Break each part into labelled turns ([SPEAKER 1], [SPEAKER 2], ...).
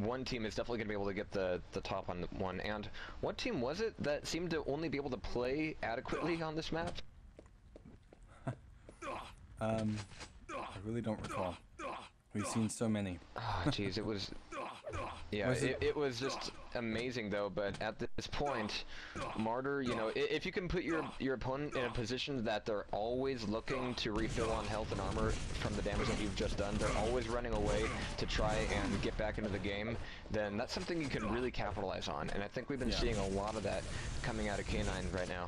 [SPEAKER 1] one team is definitely going to be able to get the top on one. And what team was it that seemed to only be able to play adequately on this map?
[SPEAKER 2] I really don't recall. We've seen so many.
[SPEAKER 1] Oh, jeez, it was... Yeah, it was just amazing though, but at this point, Martyr, you know, if you can put your opponent in a position that they're always looking to refill on health and armor from the damage that you've just done, they're always running away to try and get back into the game, then that's something you can really capitalize on, and I think we've been seeing a lot of that coming out of K9 right now.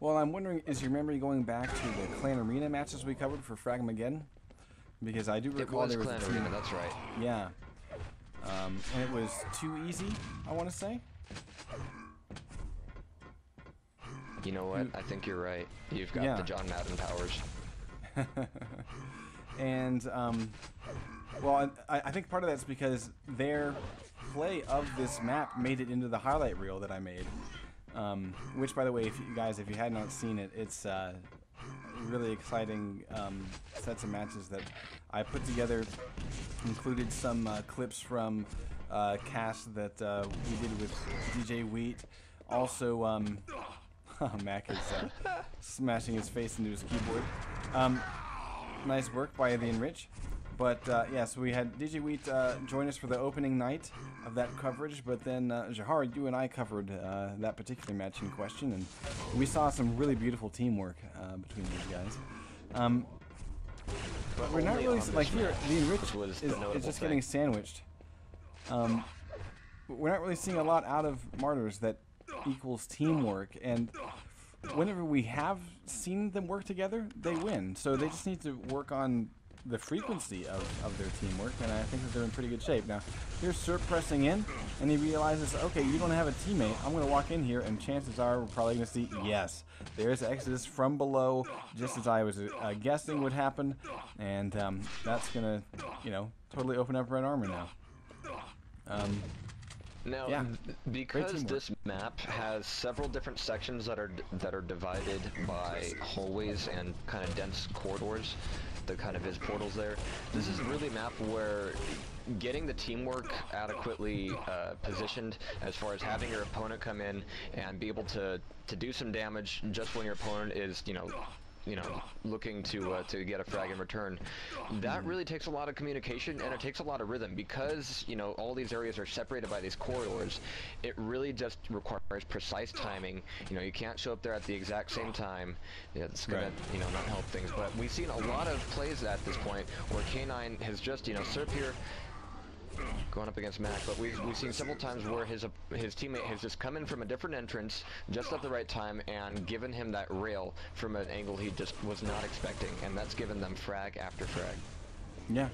[SPEAKER 2] Well, I'm wondering, is your memory going back to the Clan Arena matches we covered for Fragmageddon? Because I do recall there was
[SPEAKER 1] Clan Arena, that's right.
[SPEAKER 2] Yeah. And it was too easy, I want to say.
[SPEAKER 1] You know what? I think you're right. You've got the John Madden powers.
[SPEAKER 2] And, well, I think part of that's because their play of this map made it into the highlight reel that I made. Which, by the way, if you had not seen it, it's really exciting sets of matches that I put together. Included some clips from casts that we did with DJ Wheat. Also, Mac is smashing his face into his keyboard. Nice work by the Enrich. But yeah, so we had DJ Wheat join us for the opening night of that coverage, but then Jahar, you and I covered that particular match in question, and we saw some really beautiful teamwork between these guys. But we're not really, like here, the Enrich is just getting sandwiched. We're not really seeing a lot out of Martyrs that equals teamwork, and whenever we have seen them work together, they win. So they just need to work on the frequency of their teamwork, and I think that they're in pretty good shape. Now, here's Serp pressing in, and he realizes, okay, you don't have a teammate. I'm going to walk in here, and chances are we're probably going to see, yes, there's Exodus from below, just as I was guessing would happen, and that's going to, you know, totally open up red armor now.
[SPEAKER 1] Now,
[SPEAKER 2] yeah,
[SPEAKER 1] because this map has several different sections that are divided by hallways and kind of dense corridors, the kind of is portals there. This is really a map where getting the teamwork adequately positioned, as far as having your opponent come in and be able to do some damage just when your opponent is, you know, looking to get a frag in return. That really takes a lot of communication, and it takes a lot of rhythm, because, you know, all these areas are separated by these corridors. It really just requires precise timing. You know, you can't show up there at the exact same time. It's gonna, you know, not help things. But we've seen a lot of plays at this point where K9 has just, you know, Serp here going up against Mac, but we've seen several times where his teammate has just come in from a different entrance just at the right time and given him that rail from an angle he just was not expecting, and that's given them frag after frag.
[SPEAKER 2] Yeah.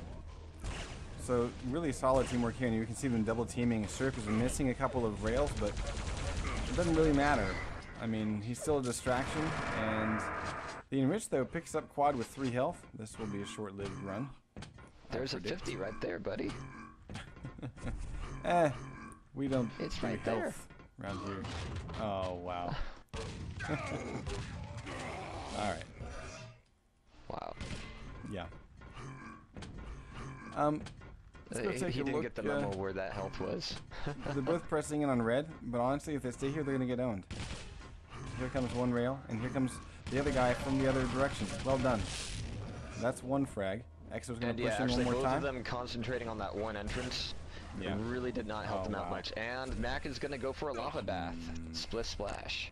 [SPEAKER 2] So really solid teamwork here, and you can see them double teaming. Serp is missing a couple of rails, but it doesn't really matter. I mean, he's still a distraction, and the Enrich, though, picks up quad with 3 health. This will be a short-lived run.
[SPEAKER 1] There's a 50 right there, buddy.
[SPEAKER 2] We don't do
[SPEAKER 1] right
[SPEAKER 2] health around here. Oh, wow. Alright.
[SPEAKER 1] Wow.
[SPEAKER 2] Yeah. Let's go take
[SPEAKER 1] he
[SPEAKER 2] a
[SPEAKER 1] didn't
[SPEAKER 2] look,
[SPEAKER 1] get the memo where that health was.
[SPEAKER 2] They're both pressing in on red, but honestly, if they stay here, they're going to get owned. Here comes one rail, and here comes the other guy from the other direction. Well done. That's one frag. Exo's going to push in one more
[SPEAKER 1] both
[SPEAKER 2] time.
[SPEAKER 1] of them concentrating on that one entrance really did not help them out much. And Mac is going to go for a lava bath. Split splash.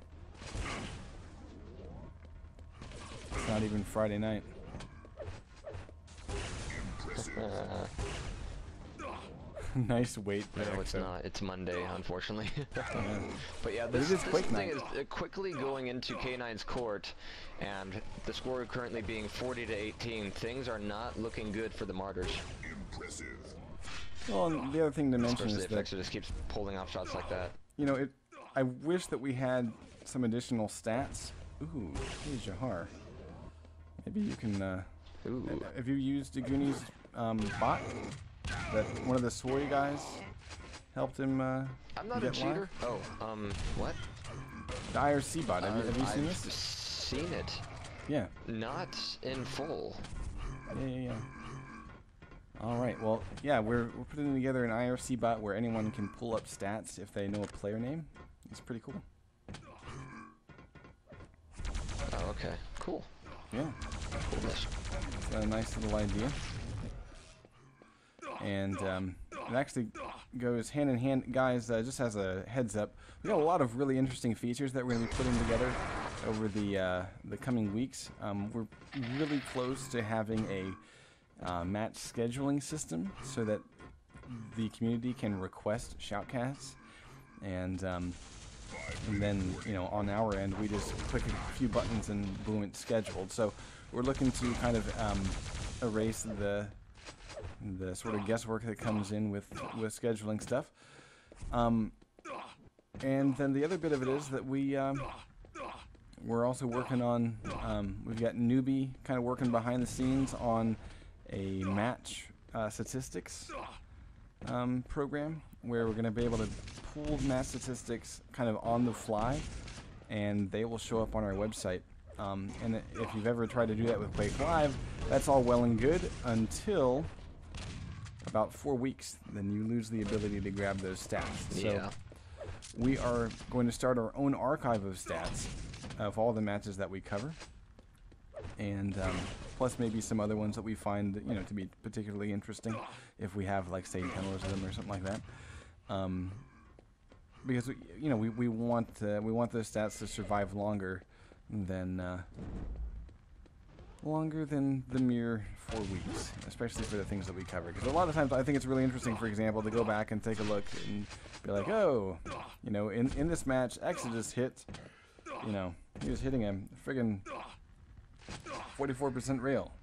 [SPEAKER 2] It's not even Friday night. Nice weight there.
[SPEAKER 1] No, it's not. It's Monday, unfortunately. But yeah,
[SPEAKER 2] this
[SPEAKER 1] thing is quickly going into K9's court, and the score currently being 40-18. Things are not looking good for the Martyrs.
[SPEAKER 3] Impressive.
[SPEAKER 2] Well, and the other thing to mention is that
[SPEAKER 1] Exodus keeps pulling off shots like that.
[SPEAKER 2] You know, I wish that we had some additional stats. Ooh, hey Jahar. Maybe you can.
[SPEAKER 1] Ooh.
[SPEAKER 2] Have you used Daguni's bot? That one of the Sori guys helped him.
[SPEAKER 1] I'm not a cheater.
[SPEAKER 2] Live?
[SPEAKER 1] Oh, what?
[SPEAKER 2] The IRC bot. Have you seen this?
[SPEAKER 1] I've seen it.
[SPEAKER 2] Yeah.
[SPEAKER 1] Not in full.
[SPEAKER 2] Yeah. All right. Well, yeah, we're putting together an IRC bot where anyone can pull up stats if they know a player name. It's pretty cool.
[SPEAKER 1] Oh, okay. Cool.
[SPEAKER 2] Yeah.
[SPEAKER 1] Coolness.
[SPEAKER 2] It's a nice little idea. And it actually goes hand in hand. Guys, just as a heads up, we got a lot of really interesting features that we're going to be putting together over the coming weeks. We're really close to having a match scheduling system so that the community can request shoutcasts, and then, you know, on our end we just click a few buttons and boom, it's scheduled. So we're looking to kind of erase the sort of guesswork that comes in with scheduling stuff. And then the other bit of it is that we're also working on, we've got Newbie kind of working behind the scenes on a match statistics program where we're going to be able to pull match statistics kind of on the fly, and they will show up on our website. And if you've ever tried to do that with Quake Live, that's all well and good until about 4 weeks. Then you lose the ability to grab those stats.
[SPEAKER 1] Yeah.
[SPEAKER 2] So we are going to start our own archive of stats of all the matches that we cover, and plus maybe some other ones that we find, you know, to be particularly interesting if we have, like, say 10 of them or something like that. Because we want those stats to survive longer than the mere 4 weeks, especially for the things that we cover. Because a lot of times I think it's really interesting, for example, to go back and take a look and be like, oh, you know, in this match, Exodus hit, you know, he was hitting a friggin' 44% rail,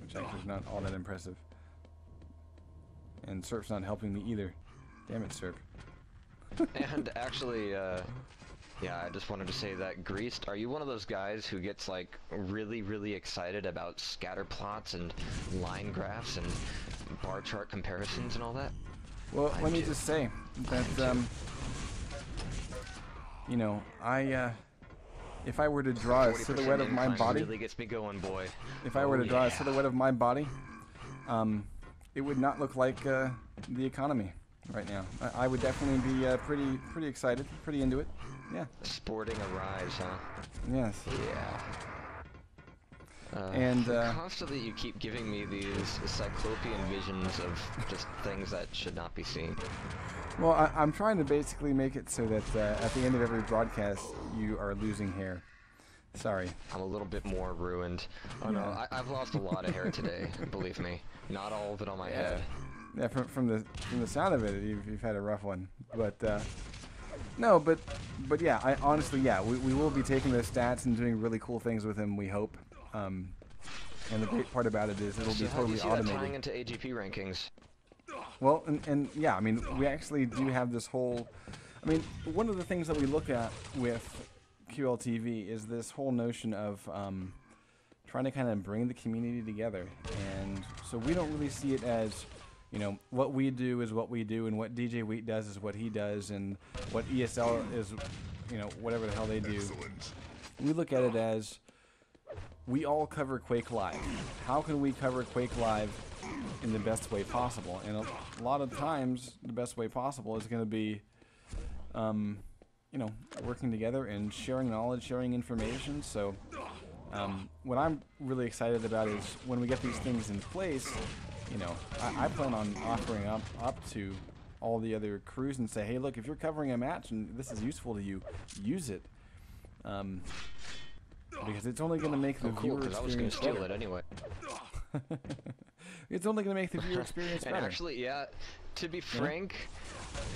[SPEAKER 2] which actually is not all that impressive. And Serp's not helping me either. Damn it, Serp.
[SPEAKER 1] And actually, yeah, I just wanted to say that, Greased, are you one of those guys who gets, like, really, really excited about scatter plots and line graphs and bar chart comparisons and all that?
[SPEAKER 2] Well, let me just say that, you know, if I were to draw a silhouette of my body,
[SPEAKER 1] really gets me going, boy.
[SPEAKER 2] If I were to draw a silhouette of my body, it would not look like the economy right now. I would definitely be pretty excited, pretty into it. Yeah.
[SPEAKER 1] Sporting a rise, huh?
[SPEAKER 2] Yes.
[SPEAKER 1] Yeah.
[SPEAKER 2] And
[SPEAKER 1] constantly you keep giving me these cyclopean visions of just things that should not be seen.
[SPEAKER 2] Well, I'm trying to basically make it so that at the end of every broadcast you are losing hair. Sorry.
[SPEAKER 1] I'm a little bit more ruined. Oh
[SPEAKER 2] yeah.
[SPEAKER 1] No, I've lost a lot of hair today, believe me. Not all of it on my head.
[SPEAKER 2] Yeah, from the sound of it, you've had a rough one. But no, but yeah, I honestly, yeah, we will be taking those stats and doing really cool things with them, we hope. And the great part about it is it'll be totally automated.
[SPEAKER 1] That tying into AGP rankings?
[SPEAKER 2] Well, and yeah, I mean, we actually do have this whole, I mean, one of the things that we look at with QLTV is this whole notion of trying to kind of bring the community together. And so we don't really see it as, you know, what we do is what we do, and what DJ Wheat does is what he does, and what ESL is, you know, whatever the hell they do. We look at it as, we all cover Quake Live. How can we cover Quake Live in the best way possible? And a lot of times, the best way possible is going to be, you know, working together and sharing knowledge, sharing information. So what I'm really excited about is when we get these things in place, you know, I plan on offering up to all the other crews and say, hey, look, if you're covering a match and this is useful to you, use it. Because it's only going to make the viewer experience better. I was going to steal it anyway. It's only going to make the viewer experience better.
[SPEAKER 1] And actually, yeah, to be frank,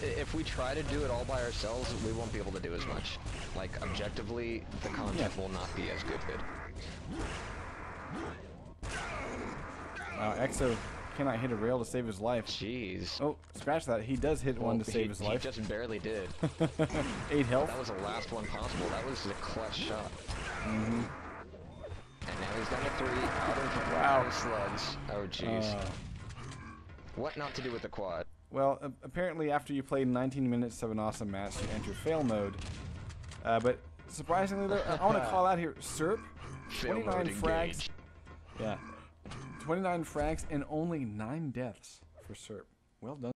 [SPEAKER 1] if we try to do it all by ourselves, we won't be able to do as much. Like, objectively, the content will not be as good.
[SPEAKER 2] Exo cannot hit a rail to save his life.
[SPEAKER 1] Jeez.
[SPEAKER 2] Oh, scratch that. He does hit one to save his life.
[SPEAKER 1] He just barely did.
[SPEAKER 2] 8 health.
[SPEAKER 1] That was the last one possible. That was a clutch shot.
[SPEAKER 2] Mm-hmm.
[SPEAKER 1] And now he's down to 3 out of slugs. Oh, jeez. What not to do with the quad?
[SPEAKER 2] Well, apparently after you played 19 minutes of an awesome match, you enter fail mode. But surprisingly, though, I want to call out here, Serp, 29 frags. Yeah. 29 frags and only 9 deaths for Serp. Well done.